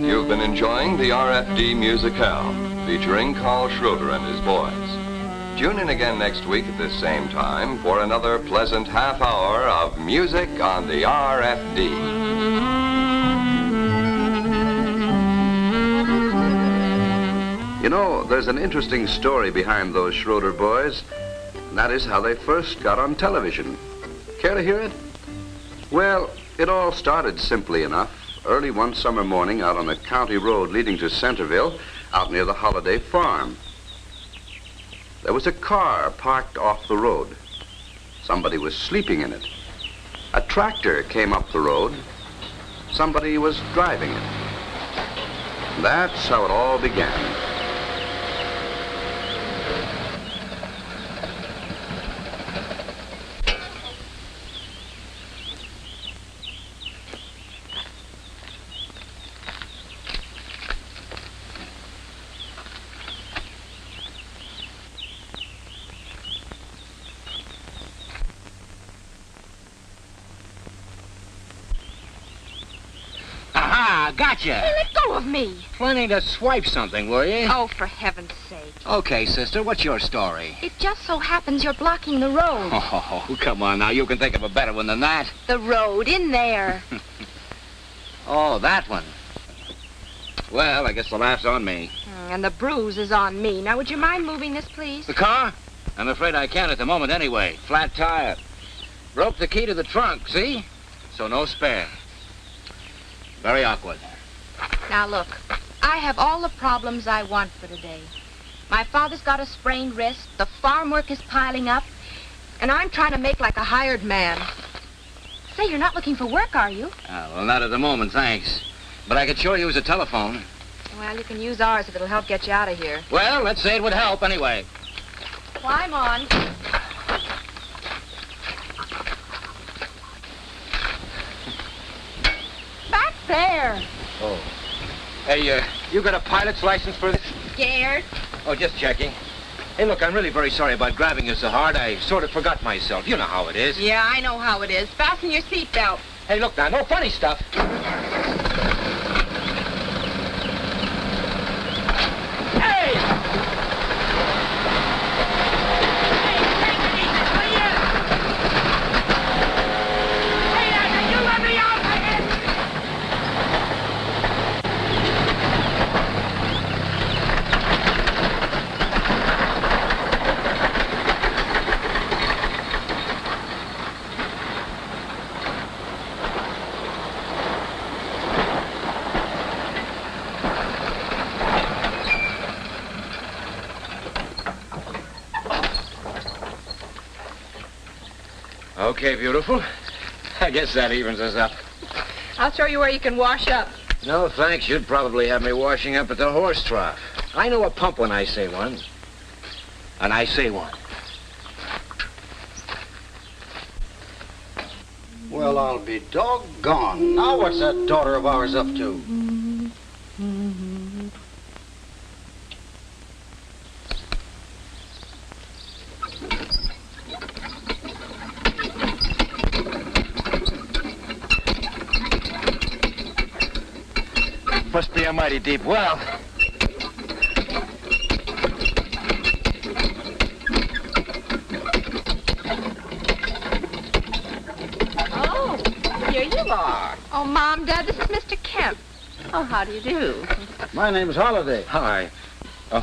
You've been enjoying the RFD Musicale, featuring Carl Schroeder and his boys. Tune in again next week at this same time for another pleasant half hour of music on the RFD. You know, there's an interesting story behind those Schroeder boys, and that is how they first got on television. Care to hear it? Well, it all started simply enough. Early one summer morning out on the county road leading to Centerville, out near the Holiday Farm. There was a car parked off the road. Somebody was sleeping in it. A tractor came up the road. Somebody was driving it. That's how it all began. Gotcha. Hey, let go of me. Planning to swipe something, were you? Oh, for heaven's sake. Okay, sister, what's your story? It just so happens you're blocking the road. Oh, come on now. You can think of a better one than that. The road, in there. Oh, that one. Well, I guess the laugh's on me. And the bruise is on me. Now, would you mind moving this, please? The car? I'm afraid I can't at the moment anyway. Flat tire. Broke the key to the trunk, see? So no spare. Very awkward. Now, look, I have all the problems I want for today. My father's got a sprained wrist, the farm work is piling up, and I'm trying to make like a hired man. Say, you're not looking for work, are you? Well, not at the moment, thanks. But I could sure use a telephone. Well, you can use ours if it'll help get you out of here. Well, let's say it would help anyway. Climb on. Back there. Oh. Hey, you got a pilot's license for this? Scared? Oh, just checking. Hey, look, I'm really very sorry about grabbing you so hard. I sort of forgot myself. You know how it is. Yeah, I know how it is. Fasten your seatbelt. Hey, look now, no funny stuff. Okay, beautiful. I guess that evens us up. I'll show you where you can wash up. No, thanks. You'd probably have me washing up at the horse trough. I know a pump when I say one. And I say one. Well, I'll be doggone. Now what's that daughter of ours up to? Must be a mighty deep well. Oh, here you are. Oh, Mom, Dad, this is Mr. Kemp. Oh, how do you do? My name's Holiday. Hi. Oh,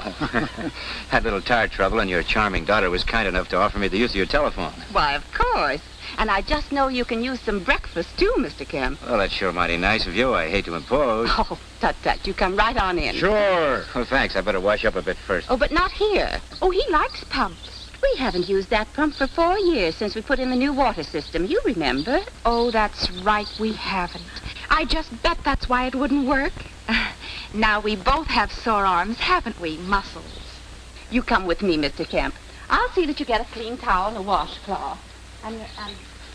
had a little tire trouble, and your charming daughter was kind enough to offer me the use of your telephone. Why, of course. And I just know you can use some breakfast, too, Mr. Kemp. Well, that's sure mighty nice of you. I hate to impose. Oh, tut-tut. You come right on in. Sure. Well, thanks. I better wash up a bit first. Oh, but not here. Oh, he likes pumps. We haven't used that pump for 4 years since we put in the new water system. You remember? Oh, that's right, we haven't. I just bet that's why it wouldn't work. Now we both have sore arms, haven't we? Muscles. You come with me, Mr. Kemp. I'll see that you get a clean towel and a washcloth. And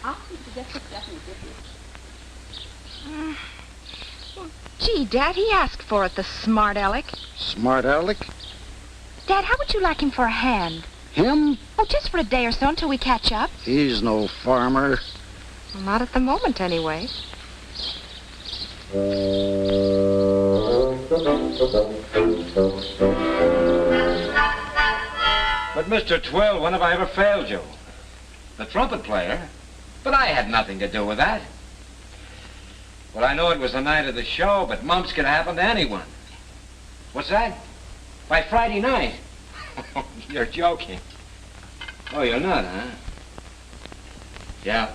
I'll see to get the stuff and give you. Gee, Dad, he asked for it, the smart aleck. Smart aleck? Dad, how would you like him for a hand? Him? Oh, just for a day or so until we catch up. He's no farmer. Well, not at the moment, anyway. But, Mr. Twill, when have I ever failed you? The trumpet player? But I had nothing to do with that. Well, I know it was the night of the show, but mumps could happen to anyone. What's that? By Friday night? You're joking. Oh, you're not, huh? Yeah.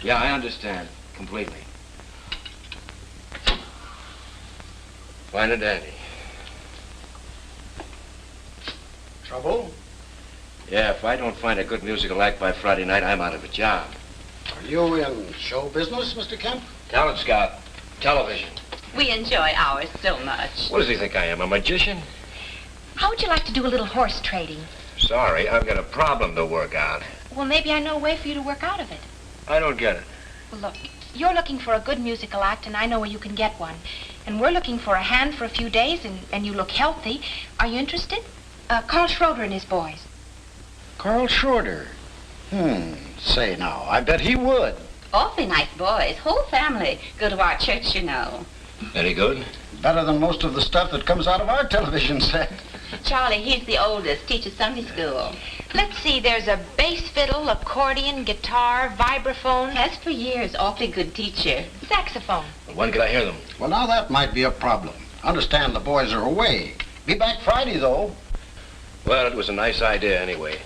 Yeah, I understand. Completely. Fine and dandy. Trouble? Yeah, if I don't find a good musical act by Friday night, I'm out of a job. Are you in show business, Mr. Kemp? Talent scout. Television. We enjoy ours so much. What does he think I am, a magician? How would you like to do a little horse trading? Sorry, I've got a problem to work out. Well, maybe I know a way for you to work out of it. I don't get it. Well, look, you're looking for a good musical act, and I know where you can get one. And we're looking for a hand for a few days, and you look healthy. Are you interested? Carl Schroeder and his boys. Carl Schroeder. Say now, I bet he would. Awfully nice boys. Whole family go to our church, you know. Any good? Better than most of the stuff that comes out of our television set. Charlie, he's the oldest, teaches Sunday school. Let's see, there's a bass fiddle, accordion, guitar, vibraphone. Has for years, awfully good teacher. Saxophone. When can I hear them? Well, now that might be a problem. Understand the boys are away. Be back Friday, though. Well, it was a nice idea anyway.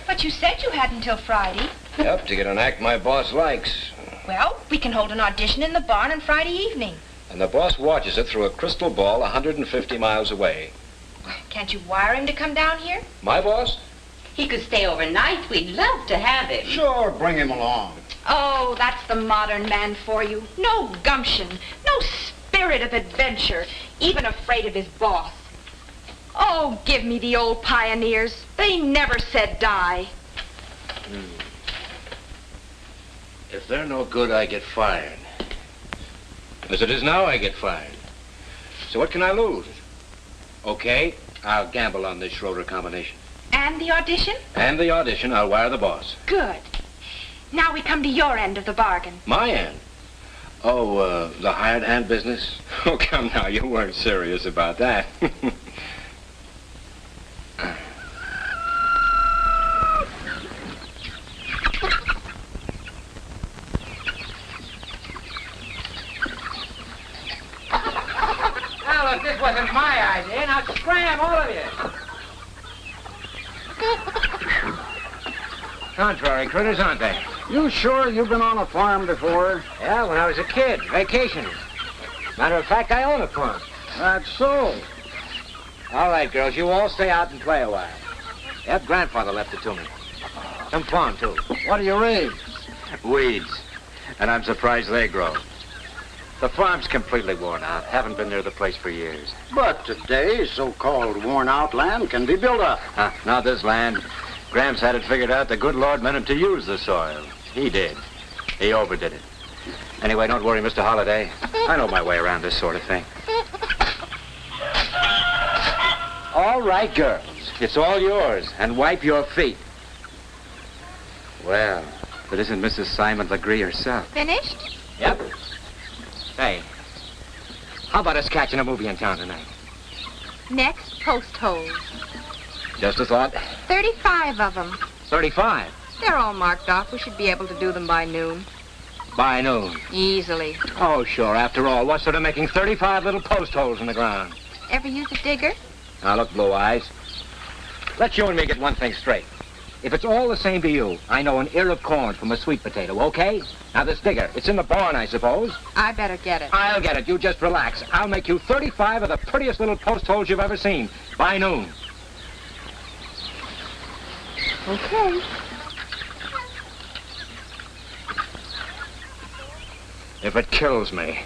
But you said you had until Friday. Yep, to get an act my boss likes. Well, we can hold an audition in the barn on Friday evening. And the boss watches it through a crystal ball 150 miles away. Can't you wire him to come down here? My boss? He could stay overnight. We'd love to have him. Sure, bring him along. Oh, that's the modern man for you. No gumption, no spirit of adventure, even afraid of his boss. Oh, give me the old pioneers. They never said die. If they're no good, I get fired. As it is now, I get fired. So what can I lose? Okay, I'll gamble on this Schroeder combination. And the audition? And the audition, I'll wire the boss. Good. Now we come to your end of the bargain. My end? Oh, the hired hand business? Oh, come now, you weren't serious about that. Now, look, this wasn't my idea. Now, scram, all of you. Contrary critters, aren't they? You sure you've been on a farm before? Yeah, when I was a kid, vacationing. Matter of fact, I own a farm. That's so. All right, girls, you all stay out and play a while. Yep, grandfather left it to me. Some farm, too. What do you raise? Weeds. And I'm surprised they grow. The farm's completely worn out. Haven't been near the place for years. But today, so-called worn-out land can be built up. Not this land. Gramps had it figured out the good Lord meant him to use the soil. He did. He overdid it. Anyway, don't worry, Mr. Holliday. I know my way around this sort of thing. All right, girls. It's all yours. And wipe your feet. Well, but isn't Mrs. Simon Legree herself? Finished? Yep. Hey, how about us catching a movie in town tonight? Next, post holes. Just a thought. 35 of them. 35. They're all marked off. We should be able to do them by noon. By noon. Easily. Oh, sure. After all, what's sort of making 35 little post holes in the ground? Ever use a digger? Now, look, Blue Eyes. Let's you and me get one thing straight. If it's all the same to you, I know an ear of corn from a sweet potato, okay? Now, this digger, it's in the barn, I suppose. I better get it. I'll get it. You just relax. I'll make you 35 of the prettiest little post holes you've ever seen. By noon. Okay. If it kills me.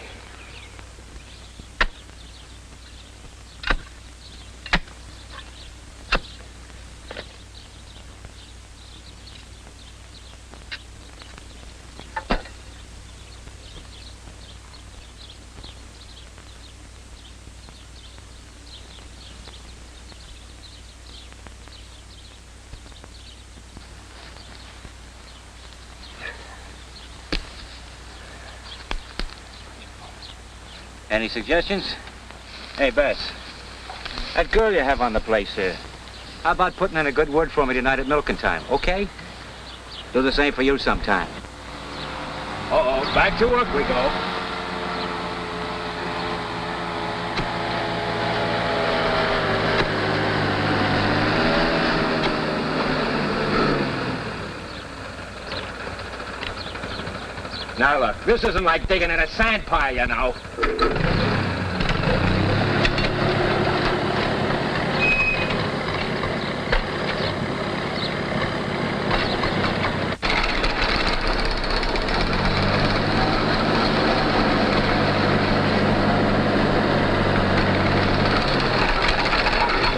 Any suggestions? Hey, Bess. That girl you have on the place here, how about putting in a good word for me tonight at milking time, okay? Do the same for you sometime. Uh-oh, back to work we go. Now look, this isn't like digging in a sand pile, you know.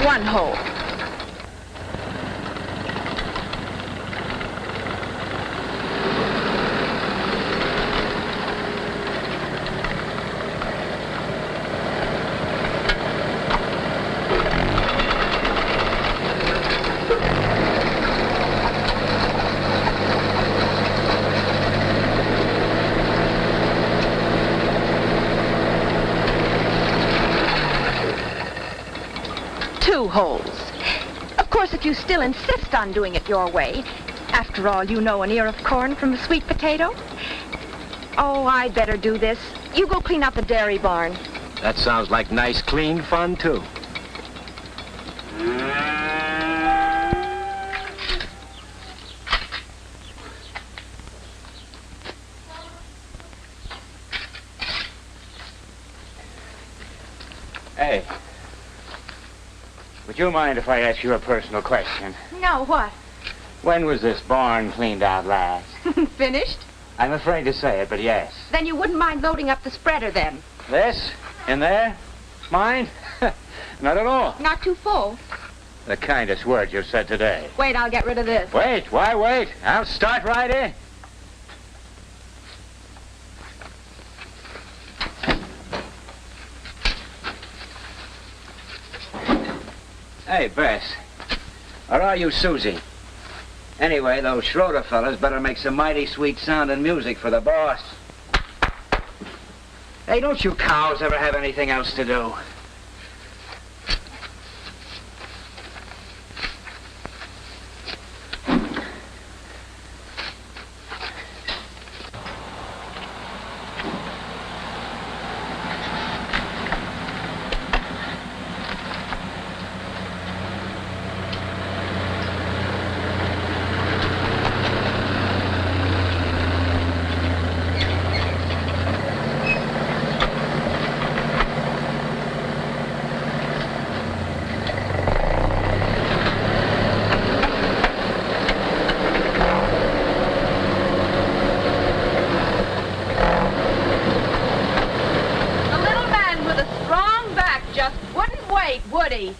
One hole. Two holes. Of course, if you still insist on doing it your way, after all, you know an ear of corn from a sweet potato. Oh, I'd better do this. You go clean out the dairy barn. That sounds like nice, clean fun, too. Hey. Would you mind if I ask you a personal question? No, what? When was this barn cleaned out last? Finished? I'm afraid to say it, but yes. Then you wouldn't mind loading up the spreader then? This? In there? Mine? Not at all. Not too full. The kindest word you've said today. Wait, I'll get rid of this. Wait, why wait? I'll start right in. Hey, Bess. Or are you Susie? Anyway, those Schroeder fellas better make some mighty sweet sounding music for the boss. Hey, don't you cows ever have anything else to do? Woody.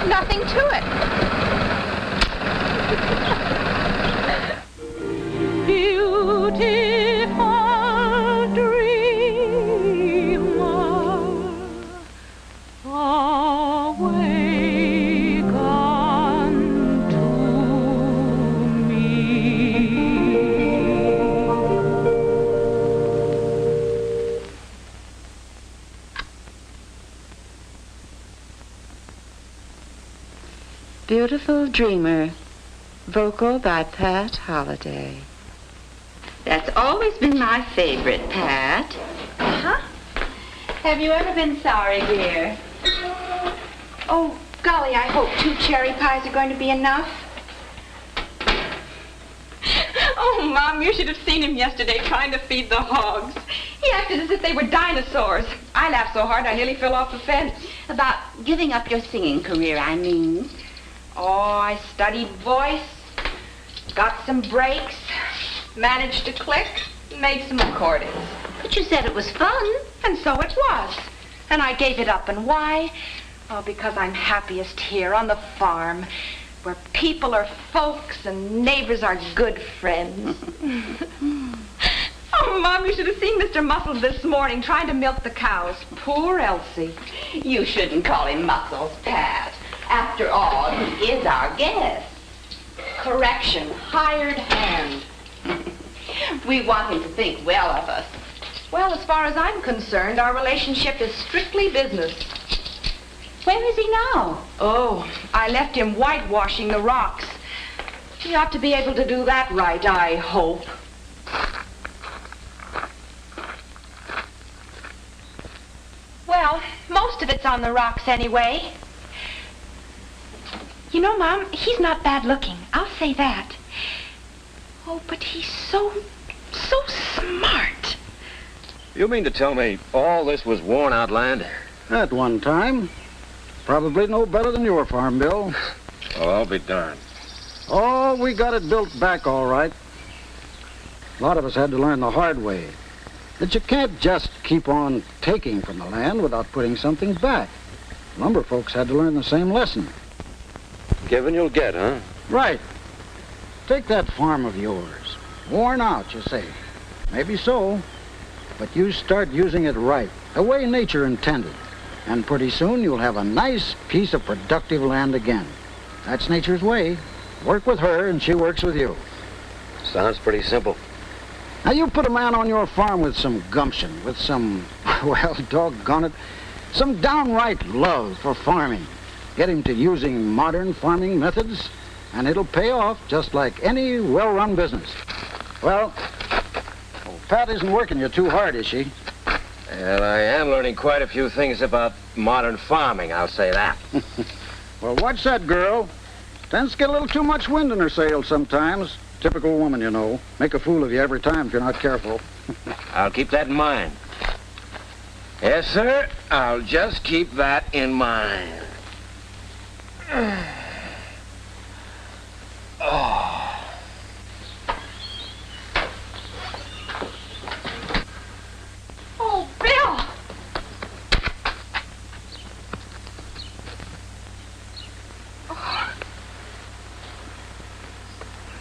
Nothing to it. Beautiful dreamer, awake unto me. Beautiful Dreamer, vocal by Pat Holliday. That's always been my favorite, Pat. Uh-huh. Have you ever been sorry, dear? Oh, golly, I hope 2 cherry pies are going to be enough. Oh, Mom, you should have seen him yesterday trying to feed the hogs. He acted as if they were dinosaurs. I laughed so hard I nearly fell off the fence. About giving up your singing career, I mean. Oh, I studied voice, got some breaks, managed to click, made some recordings. But you said it was fun. And so it was. And I gave it up. And why? Oh, because I'm happiest here on the farm, where people are folks and neighbors are good friends. Oh, Mom, you should have seen Mr. Muscles this morning trying to milk the cows. Poor Elsie. You shouldn't call him Muscles, Pat. After all, he is our guest. Correction, hired hand. We want him to think well of us. Well, as far as I'm concerned, our relationship is strictly business. Where is he now? Oh, I left him whitewashing the rocks. He ought to be able to do that right, I hope. Well, most of it's on the rocks anyway. You know, Mom, he's not bad looking. I'll say that. Oh, but he's so smart. You mean to tell me all this was worn out land? At one time. Probably no better than your farm, Bill. Well, I'll be darned. Oh, we got it built back all right. A lot of us had to learn the hard way that you can't just keep on taking from the land without putting something back. Lumber folks had to learn the same lesson. Give and you'll get, huh? Right. Take that farm of yours. Worn out, you say. Maybe so. But you start using it right, the way nature intended. And pretty soon you'll have a nice piece of productive land again. That's nature's way. Work with her and she works with you. Sounds pretty simple. Now you put a man on your farm with some gumption, with some, well, doggone it, some downright love for farming. Get him to using modern farming methods, and it'll pay off just like any well-run business. Well, Pat isn't working you too hard, is she? Well, I am learning quite a few things about modern farming, I'll say that. Well, watch that girl. Tends to get a little too much wind in her sails sometimes. Typical woman, you know. Make a fool of you every time if you're not careful. I'll keep that in mind. Yes, sir. I'll just keep that in mind. Oh. Oh, Bill!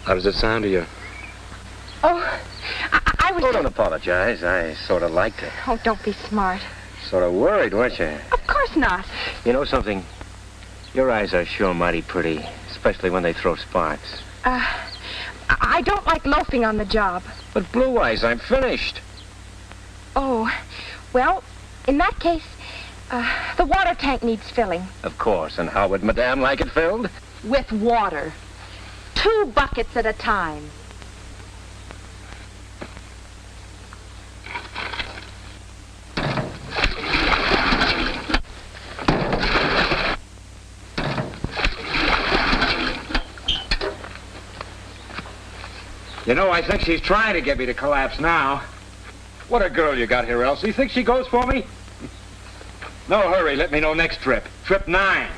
How does it sound to you? Oh, I was... Oh, don't apologize. I sort of liked it. Oh, don't be smart. Sort of worried, weren't you? Of course not. You know something? Your eyes are sure mighty pretty, especially when they throw sparks. I don't like loafing on the job. But Blue Eyes, I'm finished. Oh, well, in that case, the water tank needs filling. Of course. And how would Madame like it filled? With water. 2 buckets at a time. You know, I think she's trying to get me to collapse now. What a girl you got here, Elsie. Think she goes for me? No hurry. Let me know next trip. Trip 9.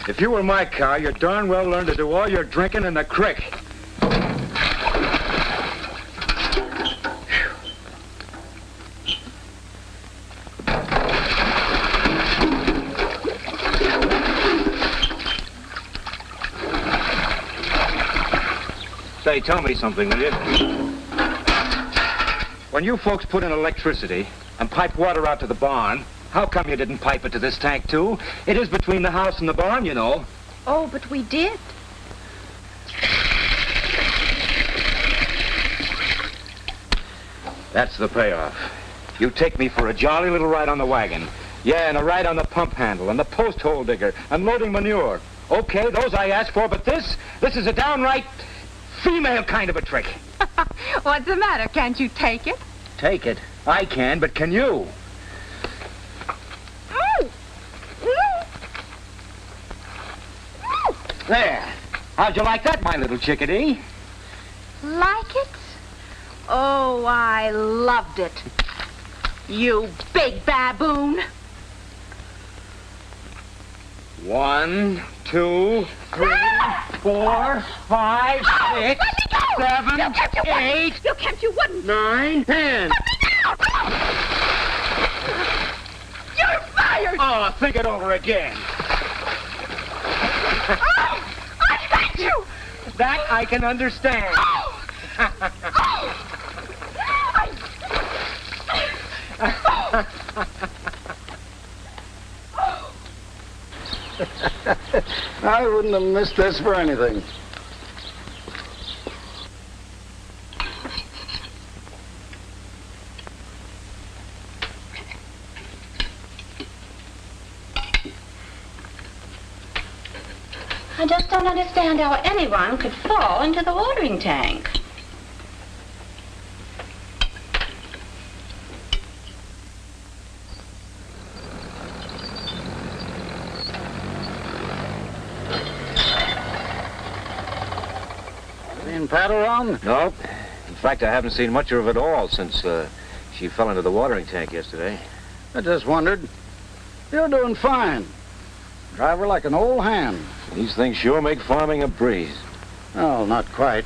If you were my cow, you'd darn well learn to do all your drinking in the creek. Say, tell me something, will you? When you folks put in electricity and pipe water out to the barn, how come you didn't pipe it to this tank, too? It is between the house and the barn, you know. Oh, but we did. That's the payoff. You take me for a jolly little ride on the wagon. Yeah, and a ride on the pump handle and the post hole digger and loading manure. Okay, those I asked for, but this is a downright female kind of a trick. What's the matter? Can't you take it? Take it? I can, but can you? There. How'd you like that, my little chickadee? Like it? Oh, I loved it. You big baboon. 1, 2, 3, 4, 5, 6. Let me go! 7, You Kemp, you 8, wouldn't. You Kemp, you wouldn't. 9, 10. You're fired. Oh, think it over again. Oh, I hate you. That I can understand. Oh. I wouldn't have missed this for anything. I just don't understand how anyone could fall into the watering tank. Seen Pat around? Nope. In fact, I haven't seen much of her at all since she fell into the watering tank yesterday. I just wondered. You're doing fine. Drive her like an old hand. These things sure make farming a breeze. Well, not quite.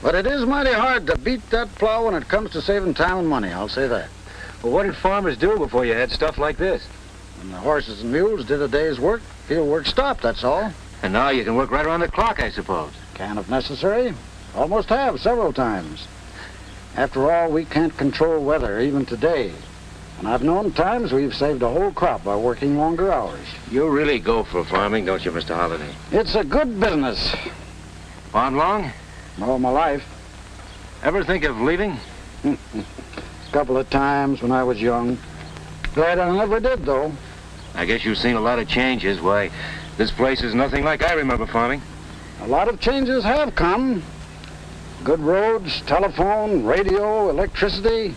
But it is mighty hard to beat that plow when it comes to saving time and money, I'll say that. Well, what did farmers do before you had stuff like this? When the horses and mules did a day's work, field work stopped, that's all. And now you can work right around the clock, I suppose. Can if necessary. Almost have several times. After all, we can't control weather, even today. And I've known times we've saved a whole crop by working longer hours. You really go for farming, don't you, Mr. Holliday? It's a good business. Farmed long? All my life. Ever think of leaving? A couple of times when I was young. Glad I never did, though. I guess you've seen a lot of changes. Why, this place is nothing like I remember farming. A lot of changes have come. Good roads, telephone, radio, electricity,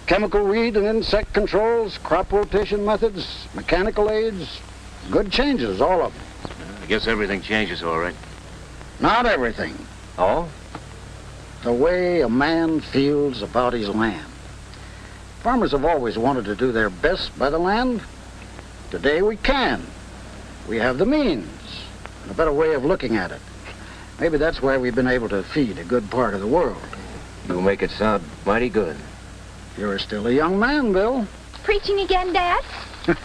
chemical weed and insect controls, crop rotation methods, mechanical aids. Good changes, all of them. I guess everything changes, all right. Not everything. Oh? The way a man feels about his land. Farmers have always wanted to do their best by the land. Today we can. We have the means and a better way of looking at it. Maybe that's why we've been able to feed a good part of the world. You make it sound mighty good. You're still a young man, Bill. Preaching again, Dad?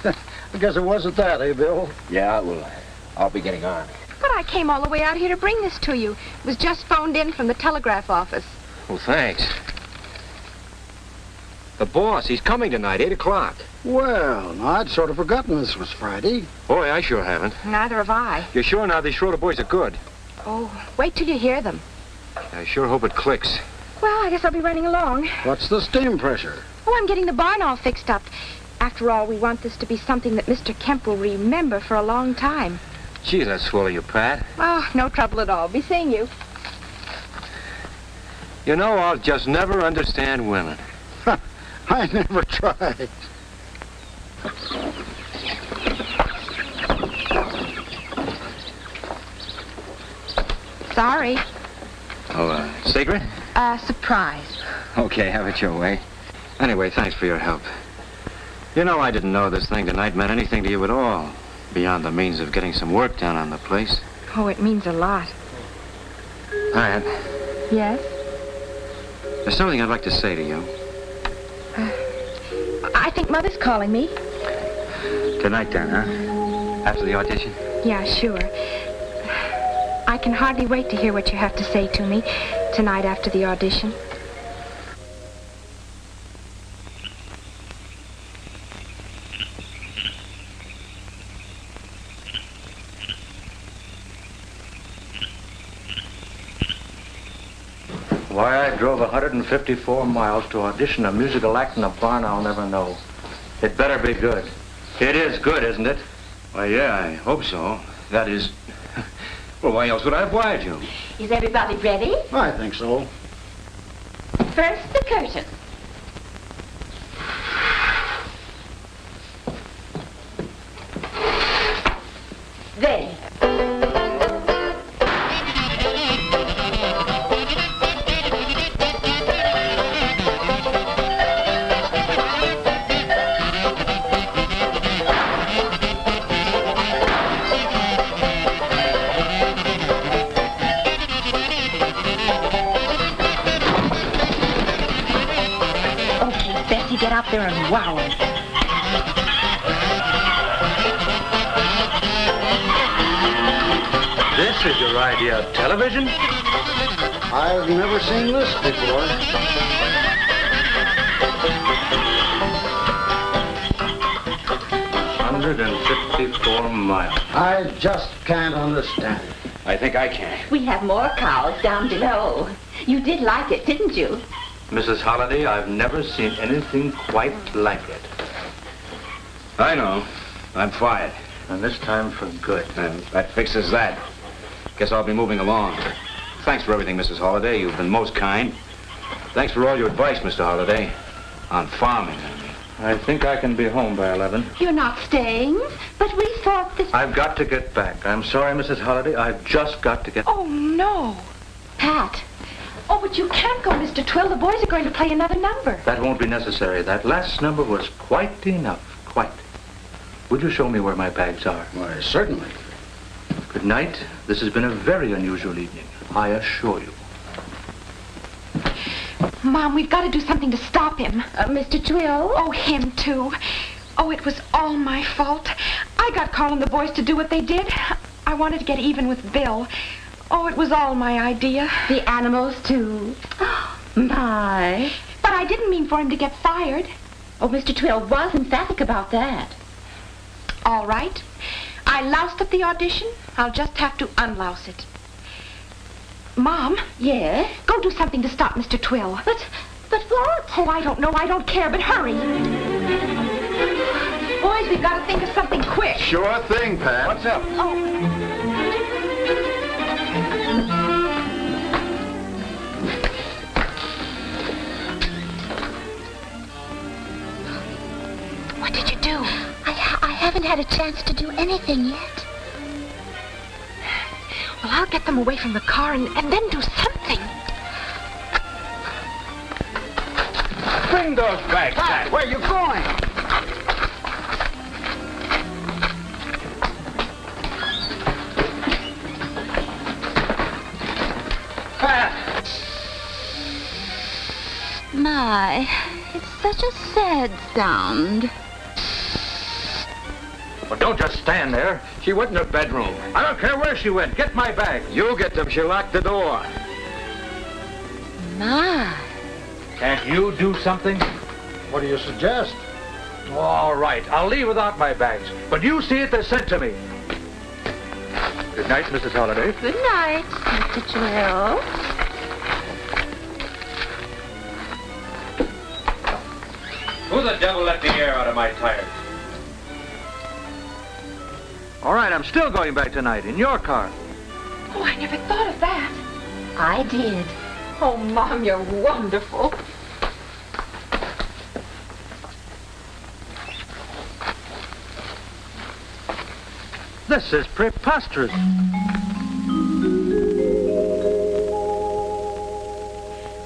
I guess it wasn't that, eh, Bill? Yeah, well, I'll be getting on. But I came all the way out here to bring this to you. It was just phoned in from the telegraph office. Well, thanks. The boss, he's coming tonight, 8 o'clock. Well, no, I'd sort of forgotten this was Friday. Boy, I sure haven't. Neither have I. You're sure now these Schroeder boys are good? Oh, wait till you hear them. I sure hope it clicks. Well, I guess I'll be running along. What's the steam pressure? Oh, I'm getting the barn all fixed up. After all, we want this to be something that Mr. Kemp will remember for a long time. Gee, that's swell of you, Pat. Oh, no trouble at all. Be seeing you. You know, I'll just never understand women. I never tried. Sorry. Oh, secret? Surprise. Okay, have it your way. Anyway, thanks for your help. You know, I didn't know this thing tonight meant anything to you at all, beyond the means of getting some work done on the place. Oh, it means a lot. Pat, Yes? there's something I'd like to say to you. I think Mother's calling me. Tonight, then, huh? After the audition? Yeah, sure. I can hardly wait to hear what you have to say to me tonight after the audition. Why I drove 154 miles to audition a musical act in a barn I'll never know. It better be good. It is good, isn't it? Why, yeah, I hope so. That is... Well, why else would I have wired you? Is everybody ready? I think so. First, the curtain. Then, there and wow 'em. This is your idea of television? I've never seen this before. 154 miles. I just can't understand it. I think I can. We have more cows down below. You did like it, didn't you? Mrs. Holliday, I've never seen anything quite like it. I know. I'm fired. And this time for good. And that fixes that. Guess I'll be moving along. Thanks for everything, Mrs. Holliday. You've been most kind. Thanks for all your advice, Mr. Holliday. On farming, I mean. I think I can be home by 11. You're not staying, but we thought that... I've got to get back. I'm sorry, Mrs. Holliday. I've just got to get... Oh, no. Pat. Oh, but you can't go, Mr. Twill. The boys are going to play another number. That won't be necessary. That last number was quite enough. Quite. Would you show me where my bags are? Why, certainly. Good night. This has been a very unusual evening, I assure you. Mom, we've got to do something to stop him. Mr. Twill? Oh, him, too. Oh, it was all my fault. I got calling the boys to do what they did. I wanted to get even with Bill. Oh, it was all my idea. The animals, too. Oh, my. But I didn't mean for him to get fired. Oh, Mr. Twill was emphatic about that. All right. I loused up the audition. I'll just have to unlouse it. Mom? Yes? Go do something to stop Mr. Twill. But what? Oh, I don't know. I don't care, but hurry. Boys, we've got to think of something quick. Sure thing, Pat. What's up? Oh. What did you do? I haven't had a chance to do anything yet. Well, I'll get them away from the car and then do something. Bring those bags back. Where are you going? My, it's such a sad sound. Well, don't just stand there. She went in her bedroom. I don't care where she went. Get my bag. You get them. She locked the door. My. Can't you do something? What do you suggest? All right, I'll leave without my bags. But you see it, they're sent to me. Good night, Mrs. Holliday. Good night, Mr. Twill. Who the devil let the air out of my tires? All right, I'm still going back tonight in your car. Oh, I never thought of that. I did. Oh, Mom, you're wonderful. This is preposterous.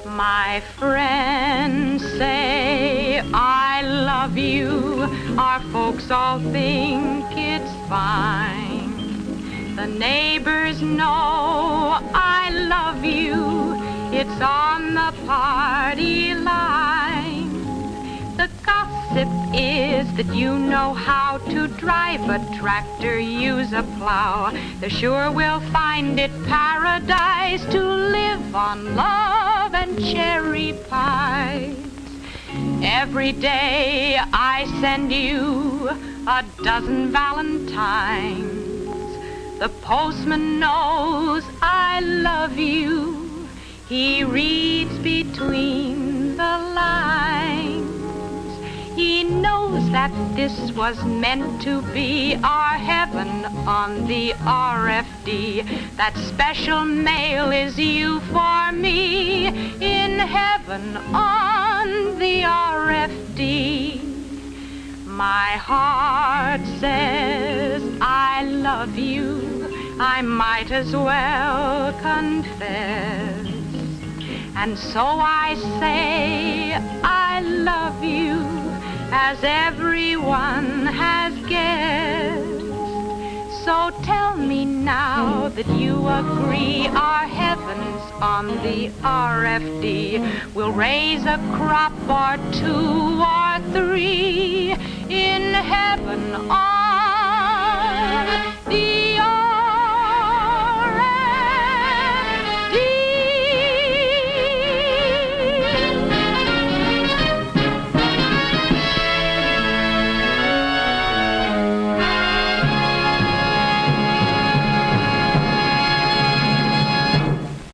My friends say I love you. Our folks all think it's fine. The neighbors know I love you. It's on the party line. The gossip is that you know how to drive a tractor, use a plow. They sure will find it paradise to live on love and cherry pies. Every day I send you a dozen valentines. The postman knows I love you. He reads between the lines. He knows that this was meant to be our heaven on the RFD. That special mail is you for me in heaven on the RFD. My heart says I love you. I might as well confess. And so I say I love you, as everyone has guessed. So tell me now that you agree our heavens on the RFD will raise a crop or 2 or 3 in heaven on